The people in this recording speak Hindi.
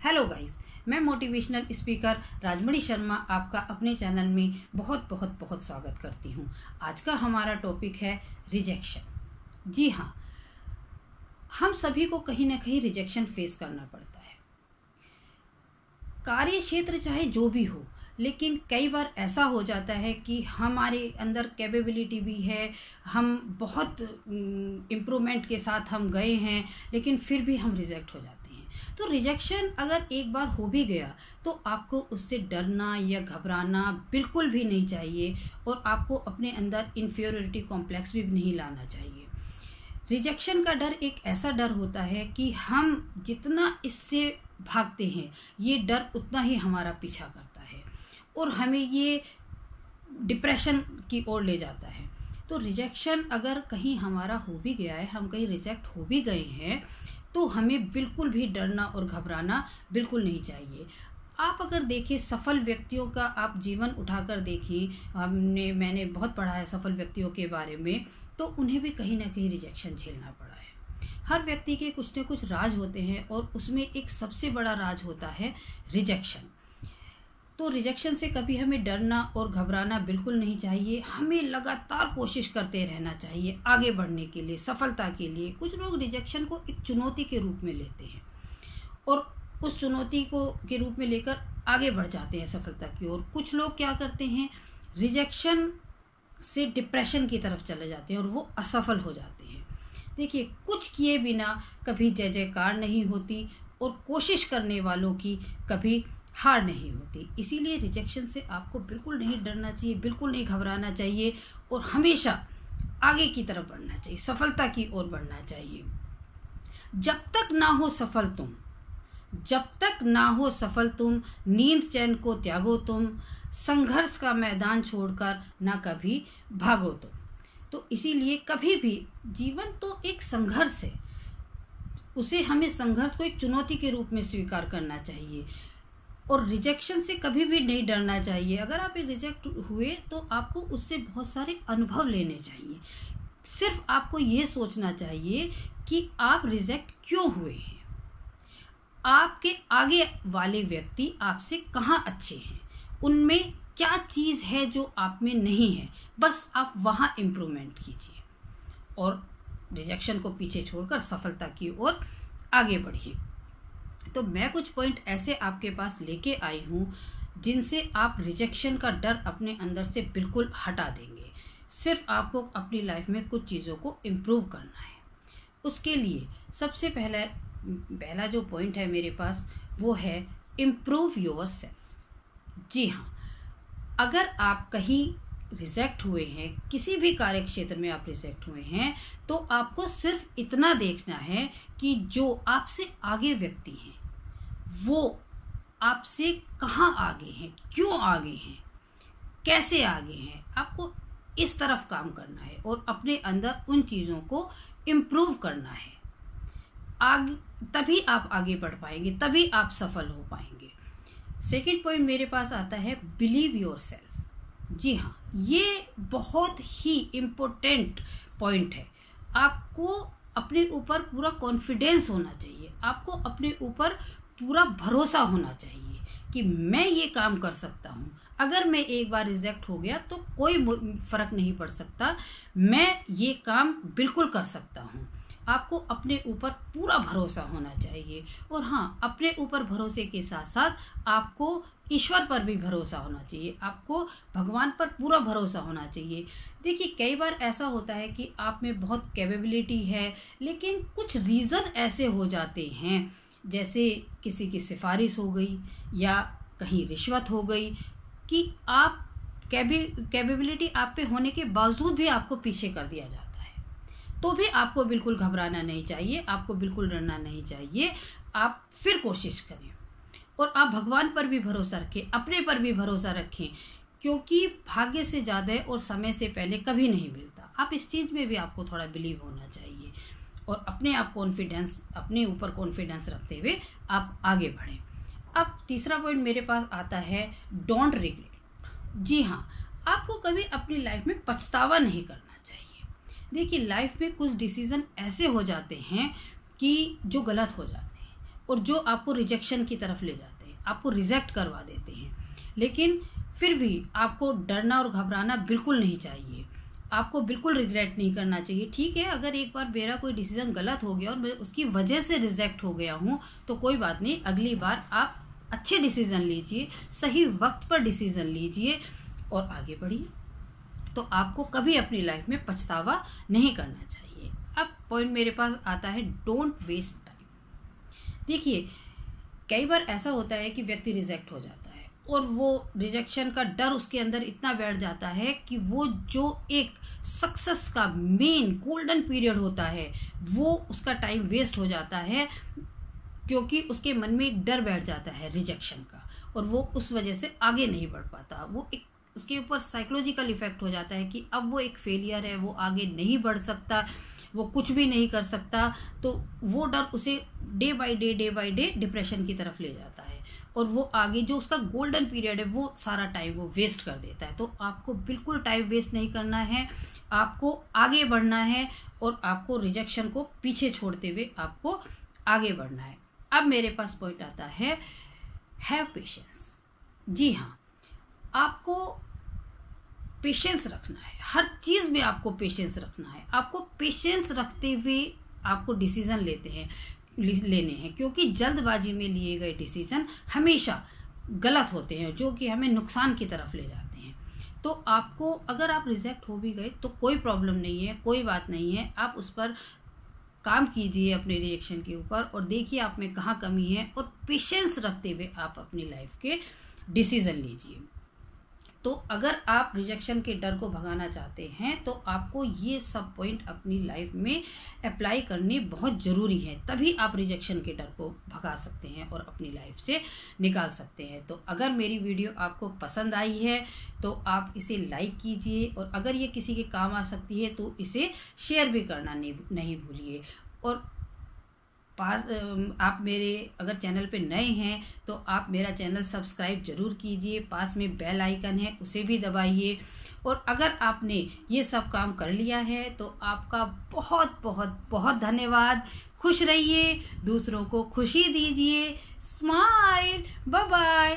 हेलो गाइस, मैं मोटिवेशनल स्पीकर राजमणि शर्मा आपका अपने चैनल में बहुत बहुत बहुत स्वागत करती हूँ। आज का हमारा टॉपिक है रिजेक्शन। जी हाँ, हम सभी को कहीं ना कहीं रिजेक्शन फेस करना पड़ता है। कार्य क्षेत्र चाहे जो भी हो, लेकिन कई बार ऐसा हो जाता है कि हमारे अंदर कैपेबिलिटी भी है, हम बहुत इम्प्रूवमेंट के साथ हम गए हैं, लेकिन फिर भी हम रिजेक्ट हो जाते हैं। तो रिजेक्शन अगर एक बार हो भी गया तो आपको उससे डरना या घबराना बिल्कुल भी नहीं चाहिए और आपको अपने अंदर इन्फीरियरिटी कॉम्प्लेक्स भी नहीं लाना चाहिए। रिजेक्शन का डर एक ऐसा डर होता है कि हम जितना इससे भागते हैं, ये डर उतना ही हमारा पीछा करता है और हमें ये डिप्रेशन की ओर ले जाता है। तो रिजेक्शन अगर कहीं हमारा हो भी गया है, हम कहीं रिजेक्ट हो भी गए हैं, तो हमें बिल्कुल भी डरना और घबराना बिल्कुल नहीं चाहिए। आप अगर देखें सफल व्यक्तियों का आप जीवन उठाकर देखें, मैंने बहुत पढ़ा है सफल व्यक्तियों के बारे में, तो उन्हें भी कहीं ना कहीं रिजेक्शन झेलना पड़ा है। हर व्यक्ति के कुछ न कुछ राज होते हैं और उसमें एक सबसे बड़ा राज होता है रिजेक्शन। तो रिजेक्शन से कभी हमें डरना और घबराना बिल्कुल नहीं चाहिए। हमें लगातार कोशिश करते रहना चाहिए आगे बढ़ने के लिए, सफलता के लिए। कुछ लोग रिजेक्शन को एक चुनौती के रूप में लेते हैं और उस चुनौती को के रूप में लेकर आगे बढ़ जाते हैं सफलता की ओर। कुछ लोग क्या करते हैं, रिजेक्शन से डिप्रेशन की तरफ चले जाते हैं और वो असफल हो जाते हैं। देखिए, कुछ किए बिना कभी जय जयकार नहीं होती और कोशिश करने वालों की कभी हार नहीं होती। इसीलिए रिजेक्शन से आपको बिल्कुल नहीं डरना चाहिए, बिल्कुल नहीं घबराना चाहिए और हमेशा आगे की तरफ बढ़ना चाहिए, सफलता की ओर बढ़ना चाहिए। जब तक ना हो सफल तुम, जब तक ना हो सफल तुम, नींद चैन को त्यागो तुम, संघर्ष का मैदान छोड़कर ना कभी भागो तुम। तो इसीलिए कभी भी जीवन तो एक संघर्ष है, उसे हमें संघर्ष को एक चुनौती के रूप में स्वीकार करना चाहिए और रिजेक्शन से कभी भी नहीं डरना चाहिए। अगर आप एक रिजेक्ट हुए तो आपको उससे बहुत सारे अनुभव लेने चाहिए। सिर्फ आपको ये सोचना चाहिए कि आप रिजेक्ट क्यों हुए हैं, आपके आगे वाले व्यक्ति आपसे कहाँ अच्छे हैं, उनमें क्या चीज़ है जो आप में नहीं है, बस आप वहाँ इम्प्रूवमेंट कीजिए और रिजेक्शन को पीछे छोड़कर सफलता की ओर आगे बढ़िए। तो मैं कुछ पॉइंट ऐसे आपके पास लेके आई हूँ जिनसे आप रिजेक्शन का डर अपने अंदर से बिल्कुल हटा देंगे। सिर्फ आपको अपनी लाइफ में कुछ चीज़ों को इम्प्रूव करना है। उसके लिए सबसे पहला जो पॉइंट है मेरे पास वो है इम्प्रूव योर सेल्फ। जी हाँ, अगर आप कहीं रिजेक्ट हुए हैं, किसी भी कार्य क्षेत्र में आप रिजेक्ट हुए हैं, तो आपको सिर्फ इतना देखना है कि जो आपसे आगे व्यक्ति हैं वो आपसे कहाँ आगे हैं, क्यों आगे हैं, कैसे आगे हैं। आपको इस तरफ काम करना है और अपने अंदर उन चीज़ों को इम्प्रूव करना है। तभी आप आगे बढ़ पाएंगे, तभी आप सफल हो पाएंगे। सेकंड पॉइंट मेरे पास आता है बिलीव योर सेल्फ। जी हाँ, ये बहुत ही इम्पोर्टेंट पॉइंट है। आपको अपने ऊपर पूरा कॉन्फिडेंस होना चाहिए, आपको अपने ऊपर पूरा भरोसा होना चाहिए कि मैं ये काम कर सकता हूँ। अगर मैं एक बार रिजेक्ट हो गया तो कोई फर्क नहीं पड़ सकता, मैं ये काम बिल्कुल कर सकता हूँ। आपको अपने ऊपर पूरा भरोसा होना चाहिए और हाँ, अपने ऊपर भरोसे के साथ साथ आपको ईश्वर पर भी भरोसा होना चाहिए, आपको भगवान पर पूरा भरोसा होना चाहिए। देखिए, कई बार ऐसा होता है कि आप में बहुत कैपेबिलिटी है, लेकिन कुछ रीज़न ऐसे हो जाते हैं, जैसे किसी की सिफारिश हो गई या कहीं रिश्वत हो गई, कि आप कैपेबिलिटी आप पे होने के बावजूद भी आपको पीछे कर दिया जाता है। तो भी आपको बिल्कुल घबराना नहीं चाहिए, आपको बिल्कुल डरना नहीं चाहिए। आप फिर कोशिश करें और आप भगवान पर भी भरोसा रखें, अपने पर भी भरोसा रखें, क्योंकि भाग्य से ज़्यादा और समय से पहले कभी नहीं मिलता। आप इस चीज़ में भी आपको थोड़ा बिलीव होना चाहिए और अपने ऊपर कॉन्फिडेंस रखते हुए आप आगे बढ़ें। अब तीसरा पॉइंट मेरे पास आता है डोंट रिग्रेट। जी हाँ, आपको कभी अपनी लाइफ में पछतावा नहीं करना चाहिए। देखिए, लाइफ में कुछ डिसीज़न ऐसे हो जाते हैं कि जो गलत हो जाते हैं, और जो आपको रिजेक्शन की तरफ ले जाते हैं, आपको रिजेक्ट करवा देते हैं। लेकिन फिर भी आपको डरना और घबराना बिल्कुल नहीं चाहिए, आपको बिल्कुल रिग्रेट नहीं करना चाहिए। ठीक है, अगर एक बार मेरा कोई डिसीजन गलत हो गया और मैं उसकी वजह से रिजेक्ट हो गया हूँ तो कोई बात नहीं, अगली बार आप अच्छे डिसीजन लीजिए, सही वक्त पर डिसीजन लीजिए और आगे बढ़िए। तो आपको कभी अपनी लाइफ में पछतावा नहीं करना चाहिए। अब पॉइंट मेरे पास आता है, डोंट वेस्ट टाइम। देखिए, कई बार ऐसा होता है कि व्यक्ति रिजेक्ट हो जाता है और वो रिजेक्शन का डर उसके अंदर इतना बैठ जाता है कि वो जो एक सक्सेस का मेन गोल्डन पीरियड होता है वो उसका टाइम वेस्ट हो जाता है, क्योंकि उसके मन में एक डर बैठ जाता है रिजेक्शन का और वो उस वजह से आगे नहीं बढ़ पाता। वो एक उसके ऊपर साइकोलॉजिकल इफेक्ट हो जाता है कि अब वो एक फेलियर है, वो आगे नहीं बढ़ सकता, वो कुछ भी नहीं कर सकता। तो वो डर उसे डे बाय डे डिप्रेशन की तरफ ले जाता है और वो आगे जो उसका गोल्डन पीरियड है वो सारा टाइम वो वेस्ट कर देता है। तो आपको बिल्कुल टाइम वेस्ट नहीं करना है, आपको आगे बढ़ना है और आपको रिजेक्शन को पीछे छोड़ते हुए आपको आगे बढ़ना है। अब मेरे पास पॉइंट आता है, हैव पेशेंस। जी हाँ, आपको पेशेंस रखना है, हर चीज़ में आपको पेशेंस रखना है। आपको पेशेंस रखते हुए आपको डिसीजन लेने हैं, क्योंकि जल्दबाजी में लिए गए डिसीजन हमेशा गलत होते हैं, जो कि हमें नुकसान की तरफ ले जाते हैं। तो आपको, अगर आप रिजेक्ट हो भी गए तो कोई प्रॉब्लम नहीं है, कोई बात नहीं है, आप उस पर काम कीजिए अपने रिएक्शन के ऊपर और देखिए आप में कहाँ कमी है और पेशेंस रखते हुए आप अपनी लाइफ के डिसीजन लीजिए। तो अगर आप रिजेक्शन के डर को भगाना चाहते हैं तो आपको ये सब पॉइंट अपनी लाइफ में अप्लाई करने बहुत ज़रूरी है, तभी आप रिजेक्शन के डर को भगा सकते हैं और अपनी लाइफ से निकाल सकते हैं। तो अगर मेरी वीडियो आपको पसंद आई है तो आप इसे लाइक कीजिए और अगर ये किसी के काम आ सकती है तो इसे शेयर भी करना नहीं भूलिए। और आप मेरे अगर चैनल पे नए हैं तो आप मेरा चैनल सब्सक्राइब जरूर कीजिए, पास में बेल आइकन है उसे भी दबाइए। और अगर आपने ये सब काम कर लिया है तो आपका बहुत बहुत बहुत धन्यवाद। खुश रहिए, दूसरों को खुशी दीजिए। Smile, bye bye.